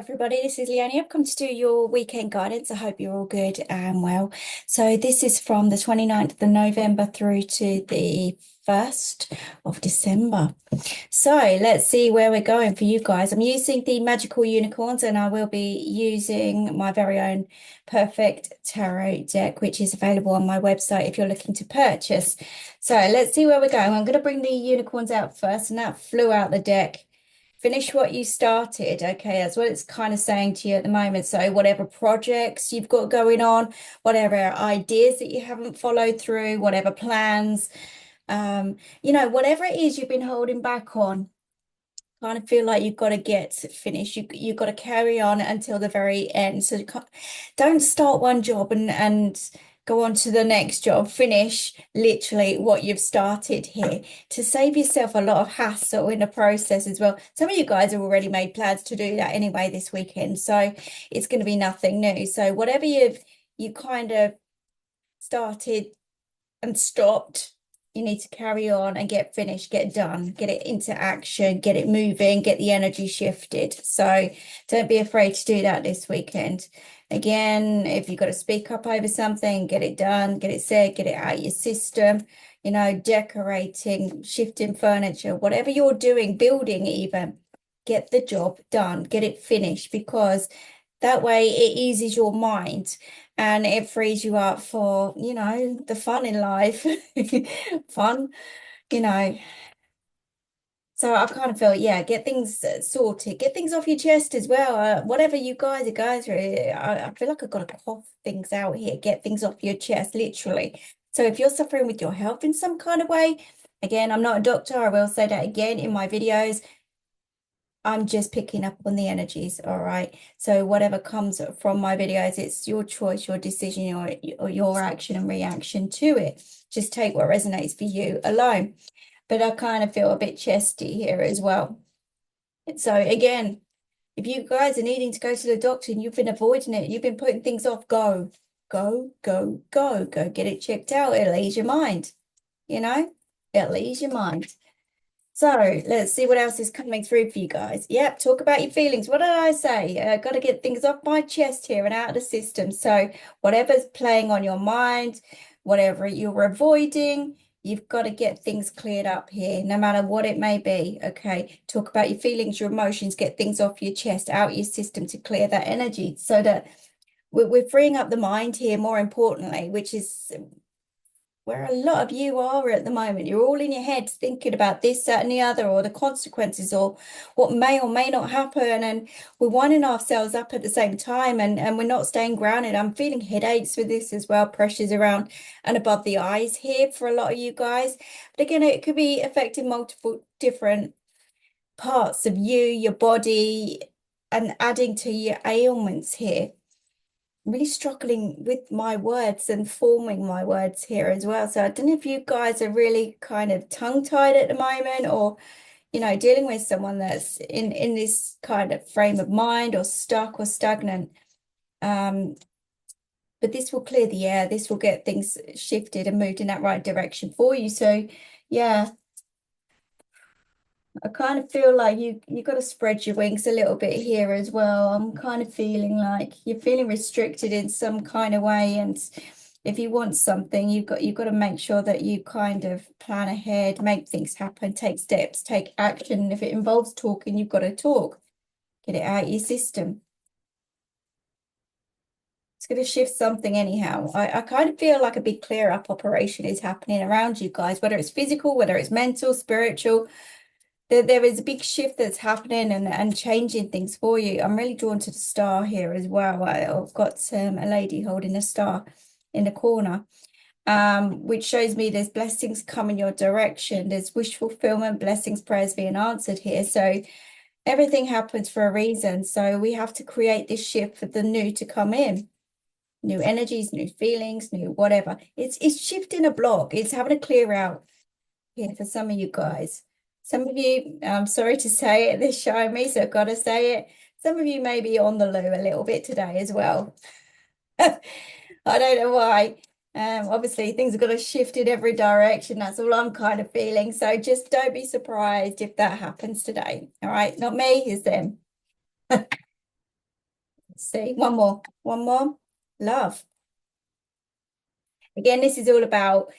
everybody, this is Leone. I've come to do your weekend guidance. I hope you're all good and well. So this is from the 29th of November through to the 1st of December. So let's see where we're going for you guys. I'm using the magical unicorns and I will be using my very own Purrrfect tarot deck, which is available on my website if you're looking to purchase. So let's see where we're going. I'm going to bring the unicorns out first, and that flew out the deck. Finish what you started. Okay, that's what it's kind of saying to you at the moment. So whatever projects you've got going on, whatever ideas that you haven't followed through, whatever plans, whatever it is you've been holding back on, kind of feel like you've got to get finished. You've got to carry on until the very end. So don't start one job and go on to the next job. Finish literally what you've started here to save yourself a lot of hassle in the process as well. Some of you guys have already made plans to do that anyway this weekend, so it's going to be nothing new. So whatever you kind of started and stopped, you need to carry on and get finished, get done, get it into action, get it moving, get the energy shifted. So don't be afraid to do that this weekend. Again, if you've got to speak up over something, get it done, get it said, get it out of your system, decorating, shifting furniture, whatever you're doing, building even, get the job done, get it finished, because that way it eases your mind and it frees you up for, the fun in life. Fun, you know. So I kind of feel, yeah, get things sorted, get things off your chest as well. Whatever you guys are going through, I feel like I've got to cough things out here, get things off your chest, literally. So if you're suffering with your health in some kind of way, again, I'm not a doctor. I will say that again in my videos. I'm just picking up on the energies, all right? So whatever comes from my videos, it's your choice, your decision, or your action and reaction to it. Just take what resonates for you alone. But I kind of feel a bit chesty here as well. So again, if you guys are needing to go to the doctor and you've been avoiding it, you've been putting things off, go, get it checked out. It'll ease your mind, it'll ease your mind. So let's see what else is coming through for you guys. Yep, talk about your feelings. What did I say? Got to get things off my chest here and out of the system. So whatever's playing on your mind, whatever you're avoiding, you've got to get things cleared up here, no matter what it may be. Okay, talk about your feelings, your emotions, get things off your chest, out your system to clear that energy so that we're freeing up the mind here, more importantly, which is where a lot of you are at the moment. You're all in your heads thinking about this, that, and the other, or the consequences, or what may or may not happen. And we're winding ourselves up at the same time, and we're not staying grounded. I'm feeling headaches with this as well, pressures around and above the eyes here for a lot of you guys. But again, it could be affecting multiple different parts of you, your body, and adding to your ailments here. Really struggling with my words and forming my words here as well. So I don't know if you guys are really kind of tongue-tied at the moment, or, dealing with someone that's in this kind of frame of mind, or stuck or stagnant. But this will clear the air. This will get things shifted and moved in that right direction for you. So yeah, I kind of feel like you got to spread your wings a little bit here as well. I'm kind of feeling like you're feeling restricted in some kind of way, and if you want something, you've got to make sure that you kind of plan ahead, make things happen, take steps, take action. And if it involves talking, you've got to talk, get it out of your system. It's going to shift something anyhow. I kind of feel like a big clear up operation is happening around you guys, whether it's physical, whether it's mental, spiritual. There is a big shift that's happening and changing things for you. I'm really drawn to the star here as well. I've got a lady holding a star in the corner, which shows me there's blessings coming your direction. There's wish fulfillment, blessings, prayers being answered here. So everything happens for a reason. So we have to create this shift for the new to come in. New energies, new feelings, new whatever. It's shifting a block. It's having a clear out here for some of you guys. Some of you, I'm sorry to say it, they're showing me, so I've got to say it. Some of you may be on the loo a little bit today as well. I don't know why. Obviously, things have got to shift in every direction. That's all I'm kind of feeling. So just don't be surprised if that happens today. All right, not me, it's them. Let's see, one more. Love. Again, this is all about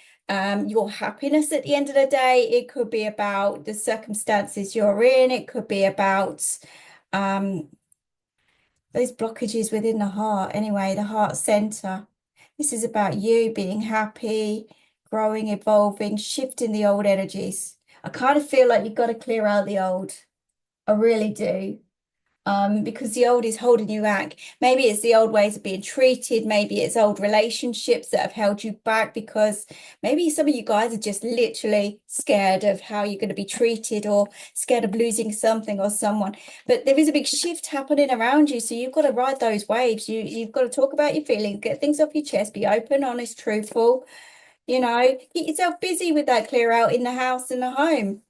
your happiness at the end of the day. It could be about the circumstances you're in. It could be about um, those blockages within the heart. Anyway, the heart center. This is about you being happy, growing, evolving, shifting the old energies. I kind of feel like you've got to clear out the old. I really do. Because the old is holding you back. Maybe it's the old ways of being treated. Maybe it's old relationships that have held you back because maybe some of you guys are just literally scared of how you're going to be treated or scared of losing something or someone. But there is a big shift happening around you. So you've got to ride those waves. You've got to talk about your feelings, get things off your chest, be open, honest, truthful. Get yourself busy with that clear out in the house and the home.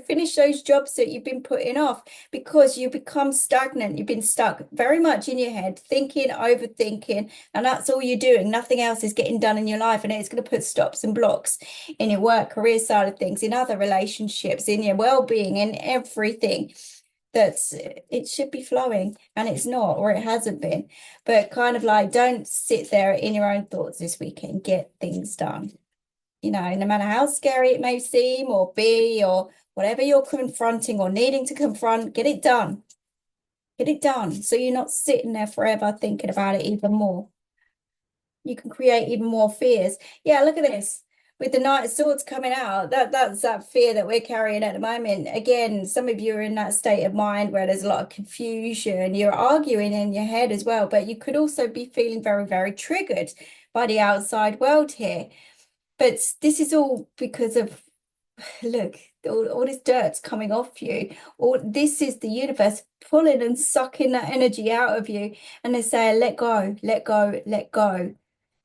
Finish those jobs that you've been putting off because you become stagnant. You've been stuck very much in your head, thinking, overthinking, and that's all you're doing. Nothing else is getting done in your life, and it's going to put stops and blocks in your work, career side of things, in other relationships, in your well-being, in everything. It should be flowing, and it's not, or it hasn't been. But kind of like, don't sit there in your own thoughts this weekend. Get things done. No matter how scary it may seem or be, or whatever you're confronting or needing to confront, get it done. Get it done. So you're not sitting there forever thinking about it even more. You can create even more fears. Yeah, look at this. With the Knight of Swords coming out, that's that fear that we're carrying at the moment. Again, some of you are in that state of mind where there's a lot of confusion. You're arguing in your head as well, but you could also be feeling very, very triggered by the outside world here. But this is all because of, look, all this dirt's coming off you. This is the universe pulling and sucking that energy out of you. And they're saying, let go, let go, let go.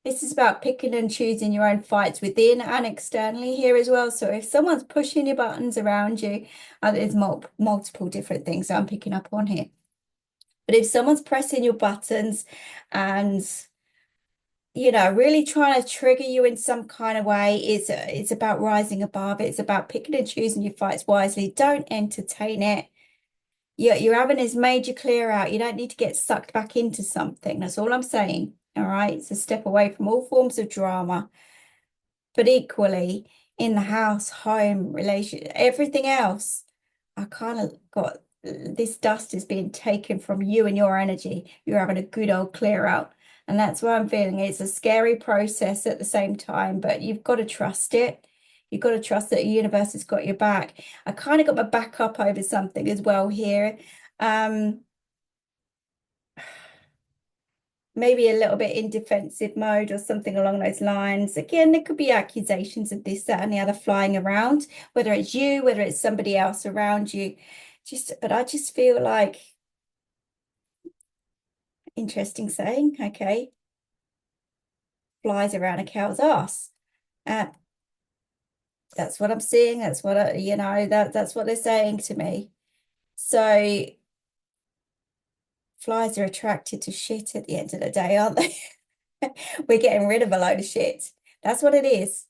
This is about picking and choosing your own fights within and externally here as well. So if someone's pushing your buttons around you, there's multiple different things I'm picking up on here. But if someone's pressing your buttons and really trying to trigger you in some kind of way, it's about rising above. It's about picking and choosing your fights wisely. Don't entertain it. You're having this major clear out. You don't need to get sucked back into something. That's all I'm saying. All right. It's a step away from all forms of drama. But equally, in the house, home, relation, everything else, I kind of got this dust is being taken from you and your energy. You're having a good old clear out. And that's what I'm feeling. It's a scary process at the same time, but you've got to trust it. You've got to trust that the universe has got your back. I kind of got my back up over something as well here. Maybe a little bit in defensive mode or something along those lines. Again, there could be accusations of this, that, and the other flying around, whether it's you, whether it's somebody else around you. But I just feel like, interesting saying, okay, flies around a cow's ass. That's what I'm seeing. That's what that's what they're saying to me. So flies are attracted to shit at the end of the day, aren't they? We're getting rid of a load of shit. That's what it is.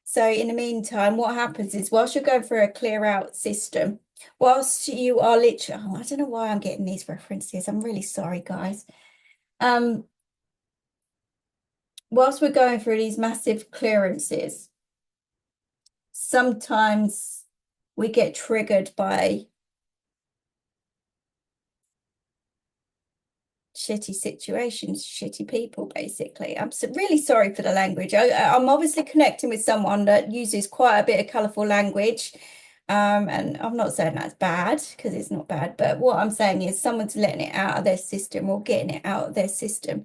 So in the meantime, what happens is whilst you're going through a clear out system, whilst you are literally, I don't know why I'm getting these references. I'm really sorry, guys. Whilst we're going through these massive clearances, sometimes we get triggered by shitty situations, shitty people, basically. I'm really sorry for the language. I'm obviously connecting with someone that uses quite a bit of colourful language. And I'm not saying that's bad because it's not bad, but what I'm saying is someone's letting it out of their system or getting it out of their system.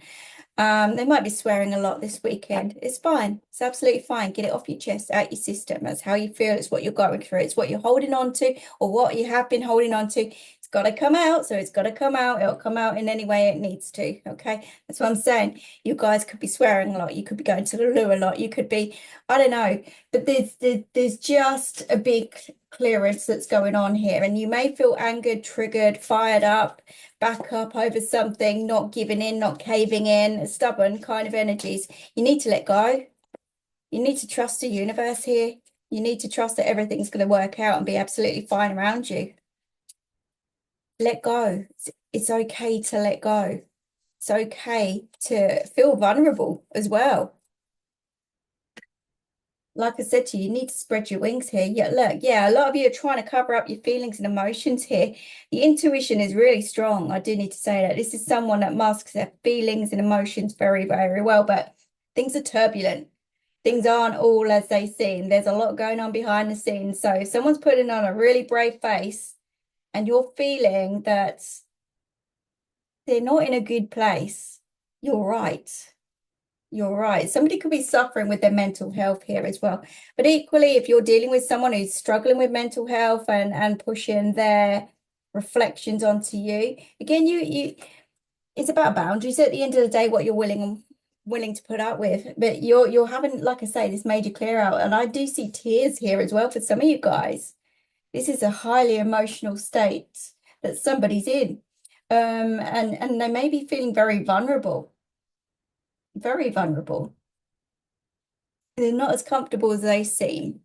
They might be swearing a lot this weekend. It's fine. It's absolutely fine. Get it off your chest, out your system. That's how you feel. It's what you're going through. It's what you're holding on to or what you have been holding on to. It's got to come out. So it's got to come out. It'll come out in any way it needs to. Okay. That's what I'm saying. You guys could be swearing a lot. You could be going to the loo a lot. You could be, I don't know, but there's just a big clearance that's going on here. And you may feel angered, triggered, fired up, back up over something, not giving in, not caving in, stubborn kind of energies. You need to let go. You need to trust the universe here. You need to trust that everything's going to work out and be absolutely fine around you. Let go. it's okay to let go. It's okay to feel vulnerable as well. Like I said to you, you need to spread your wings here. Yeah, look, yeah, a lot of you are trying to cover up your feelings and emotions here. The intuition is really strong. I do need to say that. This is someone that masks their feelings and emotions very, very well, but things are turbulent. Things aren't all as they seem. There's a lot going on behind the scenes. So if someone's putting on a really brave face and you're feeling that they're not in a good place, you're right. You're right. Somebody could be suffering with their mental health here as well. But equally, if you're dealing with someone who's struggling with mental health and pushing their reflections onto you, again, you it's about boundaries at the end of the day, what you're willing to put up with. But you're having, like I say, this major clear out, and I do see tears here as well for some of you guys. This is a highly emotional state that somebody's in. And they may be feeling very vulnerable. Very vulnerable. They're not as comfortable as they seem,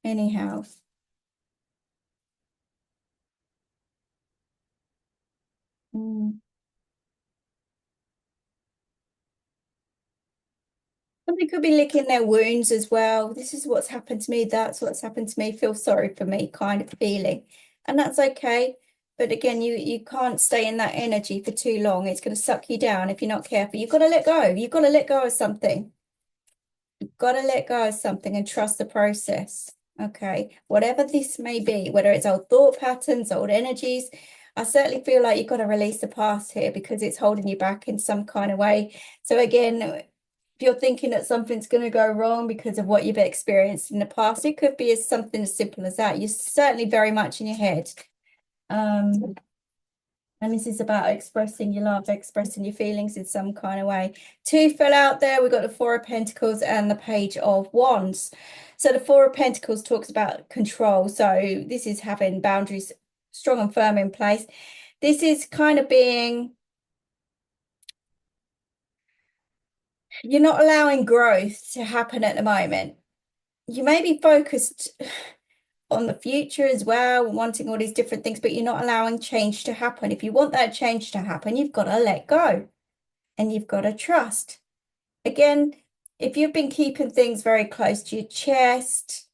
anyhow. Mm. Somebody could be licking their wounds as well. This is what's happened to me. That's what's happened to me. Feel sorry for me kind of feeling. And that's okay. But again, you can't stay in that energy for too long. It's going to suck you down if you're not careful. You've got to let go. You've got to let go of something. You've got to let go of something and trust the process. Okay. Whatever this may be, whether it's old thought patterns, old energies, I certainly feel like you've got to release the past here because it's holding you back in some kind of way. So again, if you're thinking that something's going to go wrong because of what you've experienced in the past, it could be as something as simple as that. You're certainly very much in your head. And this is about expressing your love, expressing your feelings in some kind of way. Two fell out there. We've got the Four of Pentacles and the Page of Wands. So the Four of Pentacles talks about control. So this is having boundaries strong and firm in place. This is kind of being, you're not allowing growth to happen at the moment. You may be focused on the future as well, wanting all these different things, but you're not allowing change to happen. If you want that change to happen, you've got to let go and you've got to trust. Again, if you've been keeping things very close to your chest,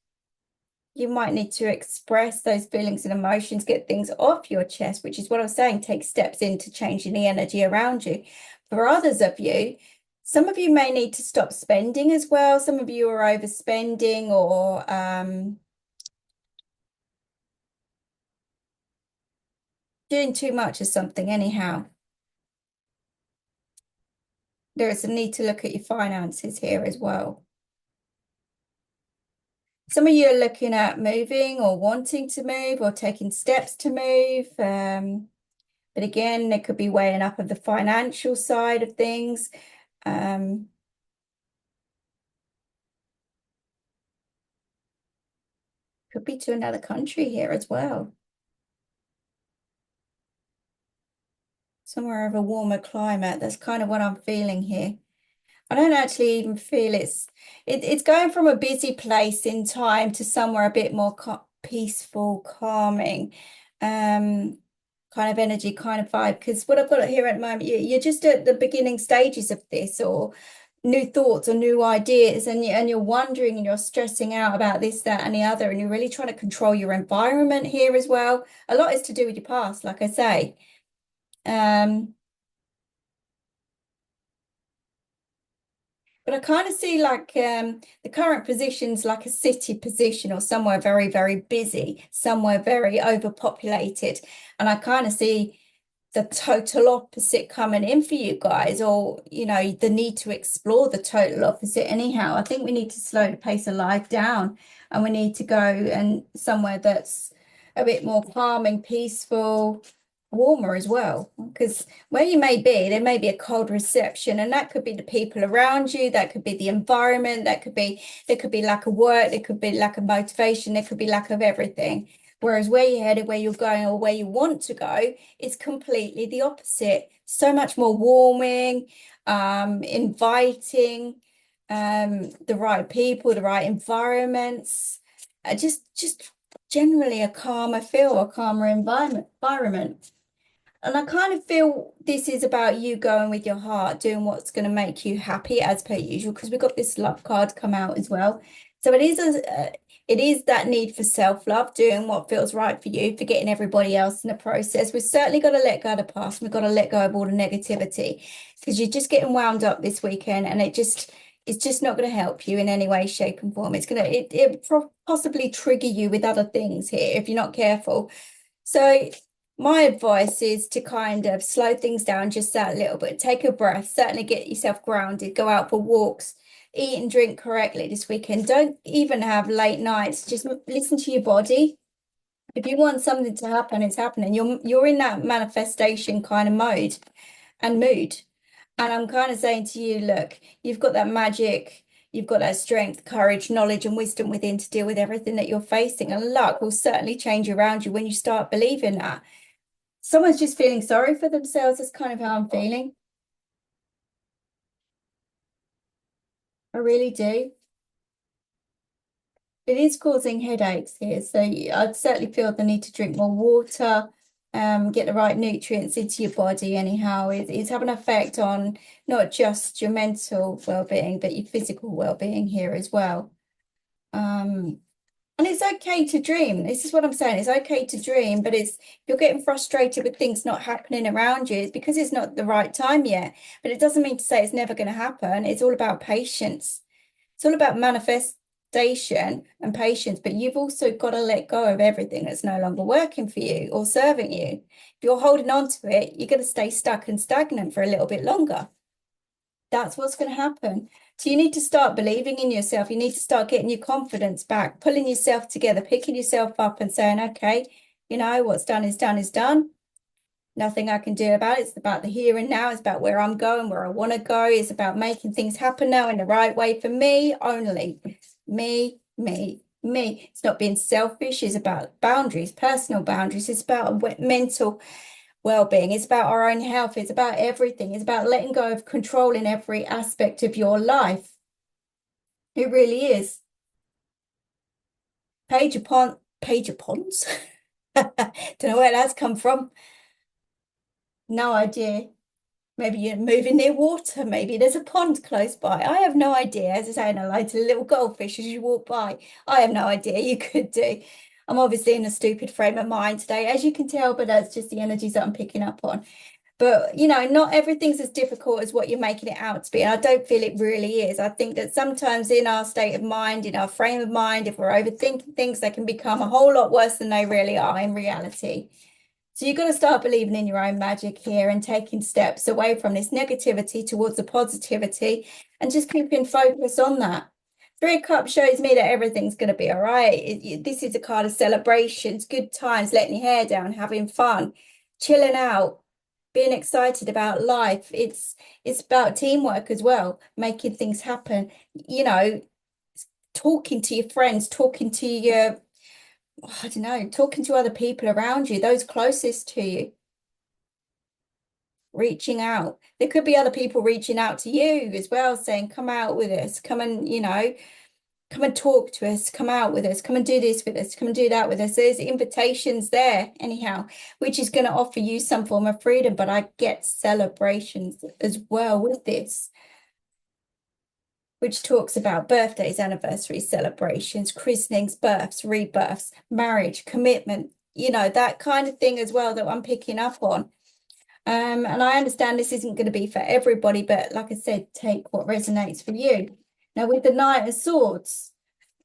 you might need to express those feelings and emotions, get things off your chest, which is what I was saying, take steps into changing the energy around you. For others of you, some of you may need to stop spending as well. Some of you are overspending or doing too much of something anyhow. There is a need to look at your finances here as well. Some of you are looking at moving or wanting to move or taking steps to move. But again, there could be weighing up of the financial side of things. Could be to another country here as well. Somewhere of a warmer climate. That's kind of what I'm feeling here. I don't actually even feel it's going from a busy place in time to somewhere a bit more peaceful, calming, kind of energy, kind of vibe. Because what I've got here at the moment, you're just at the beginning stages of this, or new thoughts or new ideas, and you're wondering and you're stressing out about this, that, and the other, and you're really trying to control your environment here as well. A lot is to do with your past, like I say. But I kind of see like the current position's like a city position or somewhere very, very busy, somewhere very overpopulated. And I kind of see the total opposite coming in for you guys, or, you know, the need to explore the total opposite anyhow. I think we need to slow the pace of life down and we need to go and somewhere that's a bit more calming, peaceful, warmer as well, because where you may be, there may be a cold reception, and that could be the people around you, that could be the environment, that could be there could be lack of work, there could be lack of motivation, there could be lack of everything. Whereas where you're headed, where you're going, or where you want to go is completely the opposite. So much more warming, inviting, the right people, the right environments, just generally a calmer feel, a calmer environment. And I kind of feel this is about you going with your heart, doing what's going to make you happy as per usual, because we've got this love card come out as well. So it is that need for self-love, doing what feels right for you, forgetting everybody else in the process. We've certainly got to let go of the past. We've got to let go of all the negativity, because you're just getting wound up this weekend, and it's just not going to help you in any way, shape, and form. It possibly trigger you with other things here if you're not careful. So my advice is to kind of slow things down just that little bit. Take a breath, certainly get yourself grounded, go out for walks, eat and drink correctly this weekend. Don't even have late nights. Just listen to your body. If you want something to happen, it's happening. You're in that manifestation kind of mode and mood. And I'm kind of saying to you, look, you've got that magic, you've got that strength, courage, knowledge, and wisdom within to deal with everything that you're facing. And luck will certainly change around you when you start believing that. Someone's just feeling sorry for themselves. That's kind of how I'm feeling. I really do. It is causing headaches here. So I'd certainly feel the need to drink more water, get the right nutrients into your body anyhow. It's having an effect on not just your mental well-being, but your physical well-being here as well. And it's okay to dream. This is what I'm saying. It's okay to dream, but if you're getting frustrated with things not happening around you, it's because it's not the right time yet. But it doesn't mean to say it's never going to happen. It's all about patience. It's all about manifestation and patience, but you've also got to let go of everything that's no longer working for you or serving you. If you're holding on to it, you're going to stay stuck and stagnant for a little bit longer. That's what's going to happen. So you need to start believing in yourself. You need to start getting your confidence back, pulling yourself together, picking yourself up and saying, okay, you know, what's done is done is done. Nothing I can do about it. It's about the here and now. It's about where I'm going, where I want to go. It's about making things happen now in the right way for me only. Me, me, me. It's not being selfish. It's about boundaries, personal boundaries. It's about mental well-being. It's about our own health. It's about everything. It's about letting go of control in every aspect of your life. It really is. Page of ponds. Don't know where that's come from. No idea. Maybe you're moving near water. Maybe there's a pond close by. I have no idea. As I say, and I like to little goldfish as you walk by. I have no idea. You could do. I'm obviously in a stupid frame of mind today, as you can tell, but that's just the energies that I'm picking up on. But, you know, not everything's as difficult as what you're making it out to be. And I don't feel it really is. I think that sometimes in our state of mind, in our frame of mind, if we're overthinking things, they can become a whole lot worse than they really are in reality. So you've got to start believing in your own magic here and taking steps away from this negativity towards the positivity and just keeping focus on that. Three of Cups shows me that everything's going to be all right. This is a card of celebrations, good times, letting your hair down, having fun, chilling out, being excited about life. It's about teamwork as well, making things happen. You know, talking to your friends, talking to your, I don't know, talking to other people around you, those closest to you, reaching out. There could be other people reaching out to you as well, saying, come out with us, come and, you know, come and talk to us, come out with us, come and do this with us, come and do that with us. There's invitations there, anyhow, which is going to offer you some form of freedom, but I get celebrations as well with this, which talks about birthdays, anniversaries, celebrations, christenings, births, rebirths, marriage, commitment, you know, that kind of thing as well that I'm picking up on. And I understand this isn't going to be for everybody, but like I said, take what resonates for you. Now, with the Knight of Swords,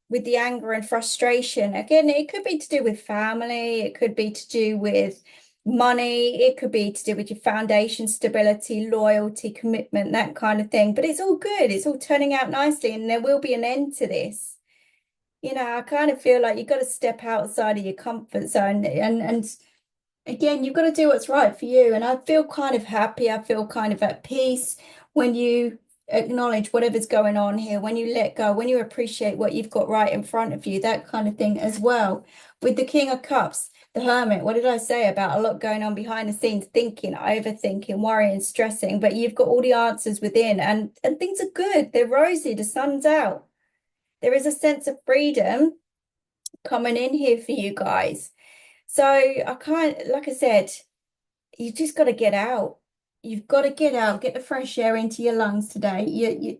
with the anger and frustration, again, it could be to do with family, it could be to do with money, it could be to do with your foundation, stability, loyalty, commitment, that kind of thing. But it's all good. It's all turning out nicely, and there will be an end to this. You know, I kind of feel like you've got to step outside of your comfort zone and again, you've got to do what's right for you. And I feel kind of happy. I feel kind of at peace when you acknowledge whatever's going on here, when you let go, when you appreciate what you've got right in front of you, that kind of thing as well. With the King of Cups, the Hermit, what did I say about a lot going on behind the scenes, thinking, overthinking, worrying, stressing, but you've got all the answers within and things are good. They're rosy. The sun's out. There is a sense of freedom coming in here for you guys. So I can't, like I said, you just got to get out. You've got to get out, get the fresh air into your lungs today.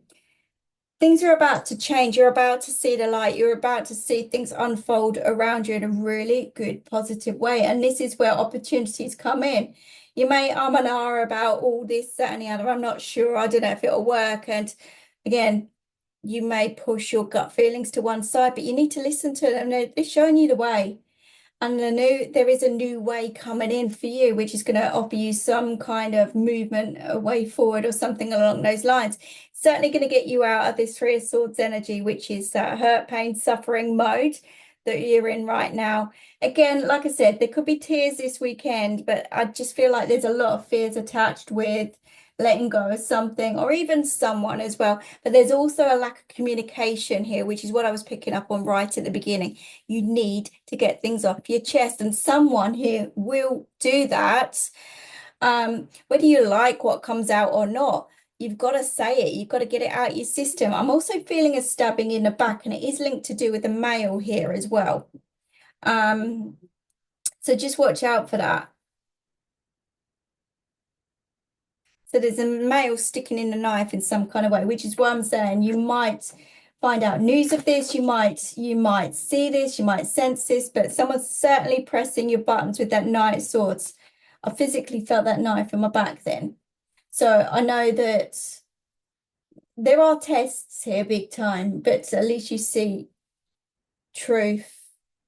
Things are about to change. You're about to see the light. You're about to see things unfold around you in a really good, positive way. And this is where opportunities come in. You may and ah about all this, that, and the other. I'm not sure. I don't know if it'll work. And again, you may push your gut feelings to one side, but you need to listen to them. They're showing you the way. And there is a new way coming in for you, which is going to offer you some kind of movement, a way forward or something along those lines. Certainly going to get you out of this Three of Swords energy, which is that hurt, pain, suffering mode that you're in right now. Again, like I said, there could be tears this weekend, but I just feel like there's a lot of fears attached with letting go of something or even someone as well. But there's also a lack of communication here, which is what I was picking up on right at the beginning. You need to get things off your chest, and someone here will do that. Whether you like what comes out or not, you've got to say it. You've got to get it out your system. I'm also feeling a stabbing in the back, and it is linked to do with the male here as well. So just watch out for that. So there's a male sticking in the knife in some kind of way, which is why I'm saying you might find out news of this, you might see this, you might sense this, but someone's certainly pressing your buttons with that Knight of Swords. I physically felt that knife in my back then. So I know that there are tests here big time, but at least you see truth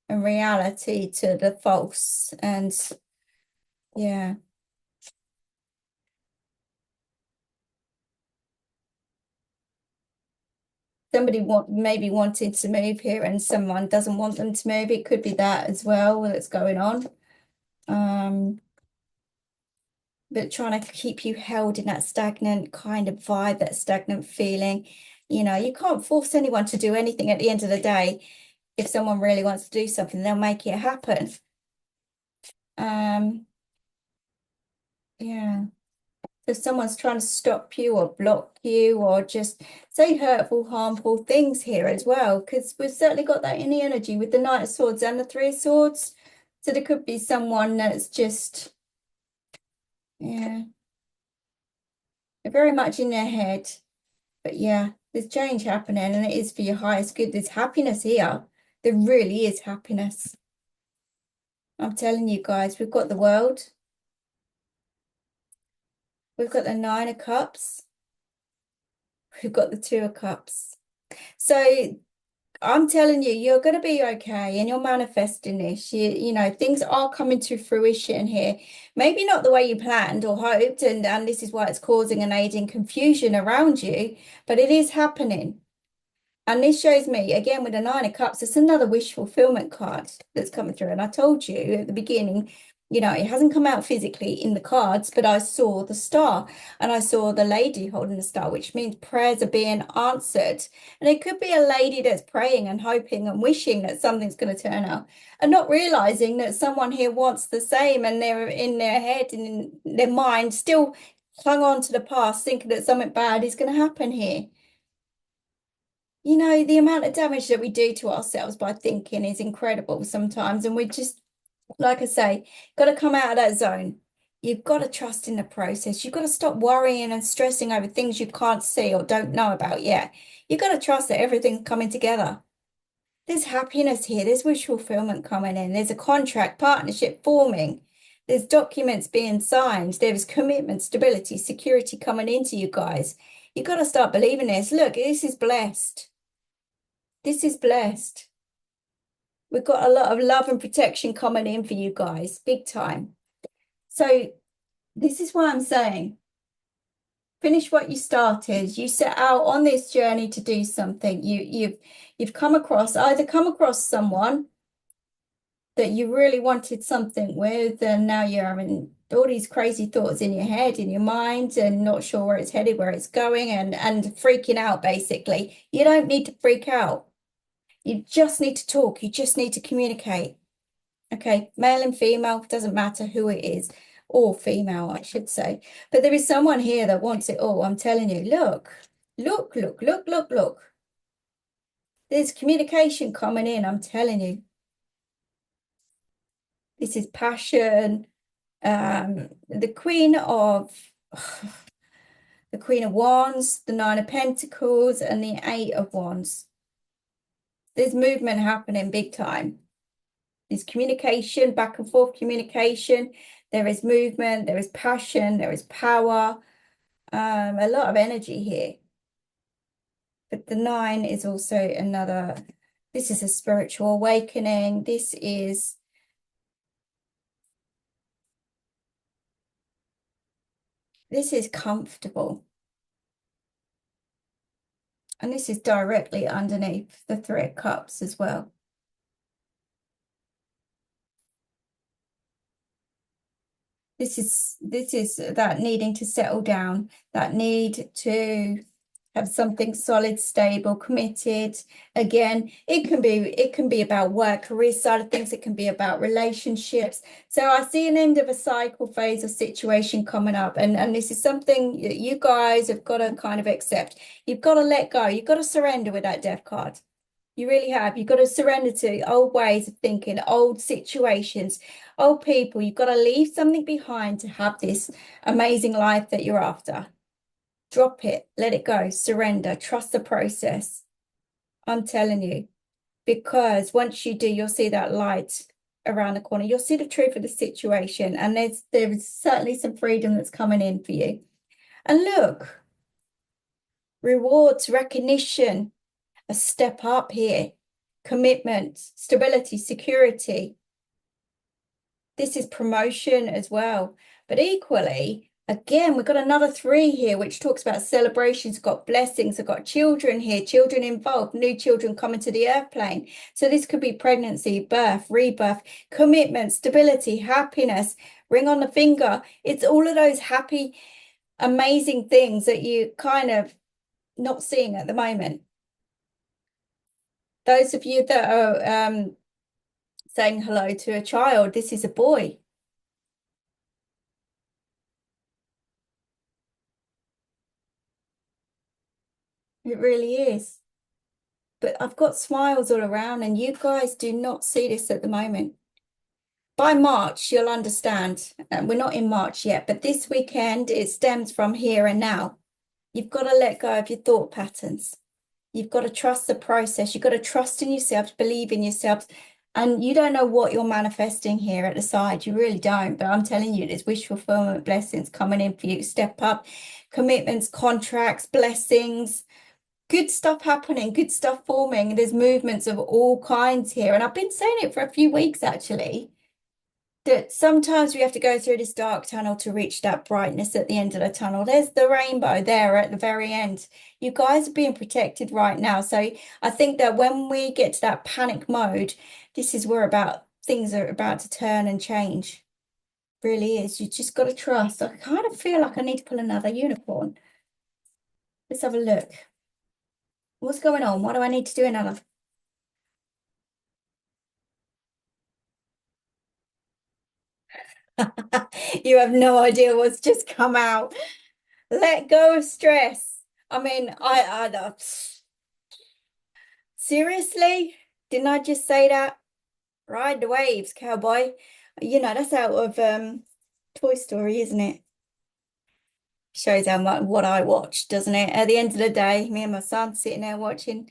and reality to the false. And yeah. Somebody maybe wanted to move here and someone doesn't want them to move. It could be that as well that's going on. But trying to keep you held in that stagnant kind of vibe, that stagnant feeling. You know, you can't force anyone to do anything at the end of the day. If someone really wants to do something, they'll make it happen. Yeah. If someone's trying to stop you or block you or just say hurtful, harmful things here as well, because we've certainly got that in the energy with the Knight of Swords and the Three of Swords. So there could be someone that's just, yeah, very much in their head. But yeah, there's change happening and it is for your highest good. There's happiness here. There really is happiness. I'm telling you guys, we've got the world. We've got the Nine of Cups. We've got the Two of Cups. So I'm telling you, you're going to be okay and you're manifesting this. You know, things are coming to fruition here. Maybe not the way you planned or hoped, and this is why it's causing and aiding confusion around you, but it is happening. And this shows me, again, with the Nine of Cups, it's another wish fulfillment card that's coming through. And I told you at the beginning, you know, it hasn't come out physically in the cards, but I saw the star and I saw the lady holding the star, which means prayers are being answered. And it could be a lady that's praying and hoping and wishing that something's going to turn out and not realizing that someone here wants the same, and they're in their head and in their mind still clung on to the past, thinking that something bad is going to happen here. You know, the amount of damage that we do to ourselves by thinking is incredible sometimes. And we just, like I say, got to come out of that zone. You've got to trust in the process. You've got to stop worrying and stressing over things you can't see or don't know about yet. You've got to trust that everything's coming together. There's happiness here. There's wish fulfillment coming in. There's a contract, partnership forming. There's documents being signed. There's commitment, stability, security coming into you guys. You've got to start believing this. Look, this is blessed. This is blessed. We've got a lot of love and protection coming in for you guys, big time. So this is why I'm saying, finish what you started. You set out on this journey to do something. You've come across, either come across someone that you really wanted something with, and now you're having all these crazy thoughts in your head, in your mind, and not sure where it's headed, where it's going, and freaking out, basically. You don't need to freak out. You just need to talk. You just need to communicate. Okay, male and female, doesn't matter who it is, or female, I should say. But there is someone here that wants it all. I'm telling you, look, look, look, look, look, look. There's communication coming in, I'm telling you. This is passion. The Queen of the Queen of Wands, the Nine of Pentacles, and the Eight of Wands. There's movement happening big time. There's communication, back and forth communication. There is movement, there is passion, there is power. A lot of energy here. But the 9 is also another, this is a spiritual awakening. This is comfortable. And this is directly underneath the 3 of Cups as well. This is that needing to settle down, that need to have something solid, stable, committed. Again, it can be about work, career side of things. It can be about relationships. So I see an end of a cycle, phase, or situation coming up. And this is something you guys have got to kind of accept. You've got to let go. You've got to surrender with that Death card. You really have. You've got to surrender to old ways of thinking, old situations, old people. You've got to leave something behind to have this amazing life that you're after. Drop it, let it go, surrender, trust the process. I'm telling you, because once you do, you'll see that light around the corner. You'll see the truth of the situation, and there's certainly some freedom that's coming in for you. And look, rewards, recognition, a step up here, commitment, stability, security. This is promotion as well. But equally, again, we've got another 3 here, which talks about celebrations, got blessings, I've got children here, children involved, new children coming to the earth plane. So this could be pregnancy, birth, rebirth, commitment, stability, happiness, ring on the finger. It's all of those happy, amazing things that you kind of not seeing at the moment. Those of you that are saying hello to a child, this is a boy. It really is. But I've got smiles all around, and you guys do not see this at the moment. By March, you'll understand. We're not in March yet, but this weekend, it stems from here and now. You've got to let go of your thought patterns. You've got to trust the process. You've got to trust in yourself, believe in yourself. And you don't know what you're manifesting here at the side. You really don't. But I'm telling you, there's wish fulfillment, blessings coming in for you. Step up, commitments, contracts, blessings. Good stuff happening, good stuff forming. There's movements of all kinds here. And I've been saying it for a few weeks, actually, that sometimes we have to go through this dark tunnel to reach that brightness at the end of the tunnel. There's the rainbow there at the very end. You guys are being protected right now. So I think that when we get to that panic mode, this is where things are about to turn and change. Really is. You just got to trust. I kind of feel like I need to pull another unicorn. Let's have a look. What's going on? Why do I need to do another? You have no idea what's just come out. Let go of stress. I mean, I seriously, didn't I just say that? Ride the waves, cowboy. You know, that's out of Toy Story, isn't it? Shows how much what I watched, doesn't it? At the end of the day, me and my son sitting there watching.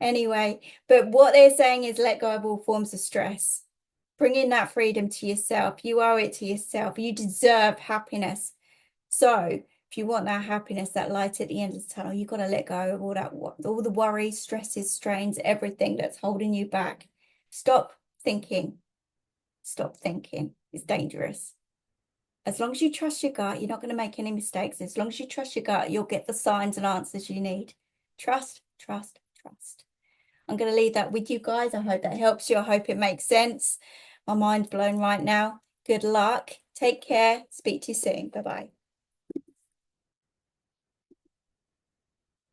Anyway, but what they're saying is let go of all forms of stress. Bring in that freedom to yourself. You owe it to yourself. You deserve happiness. So if you want that happiness, that light at the end of the tunnel, you've got to let go of all the worries, stresses, strains, everything that's holding you back. Stop thinking. Stop thinking. It's dangerous. As long as you trust your gut, you're not going to make any mistakes. As long as you trust your gut, you'll get the signs and answers you need. Trust, trust, trust. I'm going to leave that with you guys. I hope that helps you. I hope it makes sense. My mind's blown right now. Good luck. Take care. Speak to you soon. Bye-bye.